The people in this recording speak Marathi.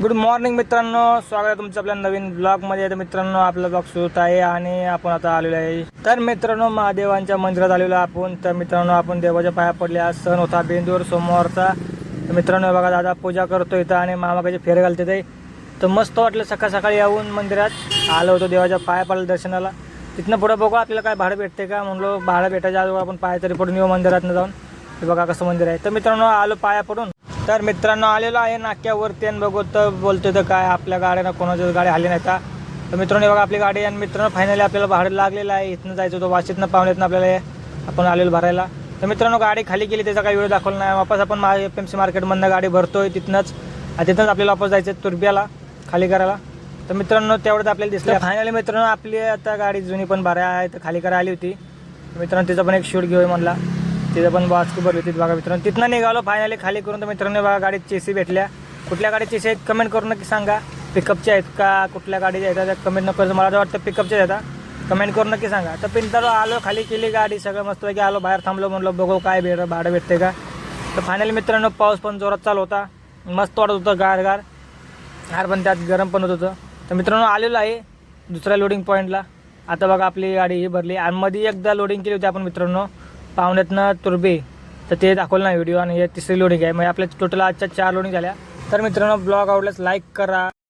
गुड मॉर्निंग मित्रांनो, स्वागत आहे तुमचं आपल्या नवीन ब्लॉगमध्ये. तर मित्रांनो, आपला ब्लॉग सुरू आहे आणि आपण आता आलेलो आहे. तर मित्रांनो, महादेवांच्या मंदिरात आलेलो आपण. तर मित्रांनो, आपण देवाच्या पाया पडले. आज सण होता बेंदूर सोमवारचा. तर मित्रांनो बघा, दादा पूजा करतो इथं आणि मामा कसे फेरे घालते ते. तर मस्त वाटलं, सकाळ सकाळी येऊन मंदिरात आलो होतो, देवाच्या पाया पडलं दर्शनाला. तिथनं पुढं बघू आपल्याला काय भाडं भेटते का. म्हणलो भाडं भेटायच्या अगोदर आपण पाया तरी पडून येऊ मंदिरातनं जाऊन. हे बघा कसं मंदिर आहे. तर मित्रांनो, आलो पाया पडून. तर मित्रांनो, आलेलो आहे नाक्यावरती आणि बघू तर बोलतोय तर काय आपल्या गाड्यांना कोणाच्या गाडी आली नाही का. तर मित्रांनो बघा आपली गाडी. आणि मित्रांनो फायनली आपल्याला भाडं लागलेलं आहे. इथनं जायचं होतं वाशीतनं पाहुण्यातनं आपल्याला आपण आलेलो भरायला. तर मित्रांनो गाडी खाली केली, त्याचा काही व्हिडिओ दाखवला नाही. वापस आपण FMC मार्केटमधनं गाडी भरतोय तिथनंच आपल्याला वापस जायचं तुर्ब्याला खाली करायला. तर मित्रांनो तेवढंच आपल्याला दिसलं. फायनली मित्रांनो आपली आता गाडी जुनी पण भराय आहे, तर खाली करायला आली होती. मित्रांनो तिचा पण एक शूट घेऊया म्हणला. तिथं पण वाचकी भरली होती बघा मित्रांनो. तिथनं निघालो फायनली खाली करून. तर मित्रांनो बघा गाडीत चेसी भेटल्या. कुठल्या गाडीची चेसी आहेत कमेंट करून नक्की सांगा. पिकअपच्या आहेत का कुठल्या गाडीच्या आहेत त्या कमेंट नको. मला असं वाटतं पिकअपच्या आहेत, कमेंट करून नक्की सांगा. तर पिंटालो आलो, खाली केली गाडी, सगळं मस्तपैकी आलो, बाहेर थांबलो, म्हणलो बघू काय भाडं भेटते का. तर फायनली मित्रांनो पाऊस पण जोरात चालू होता, मस्त वाटत होतं गार पण त्यात गरम पण होत होतं. तर मित्रांनो आलेलो आहे दुसऱ्या लोडिंग पॉईंटला. आता बघा आपली गाडी ही भरली आणि मध्ये एकदा लोडिंग केली होती आपण मित्रांनो पाहुण्यातनं तुर्बे. तर ते दाखवलं नाही व्हिडिओ. आणि हे तिसरी लोडिंग आहे. म्हणजे आपल्या टोटल आजच्या 4 लोडिंग झाल्या. तर मित्रांनो ब्लॉग आवडल्यास लाईक करा.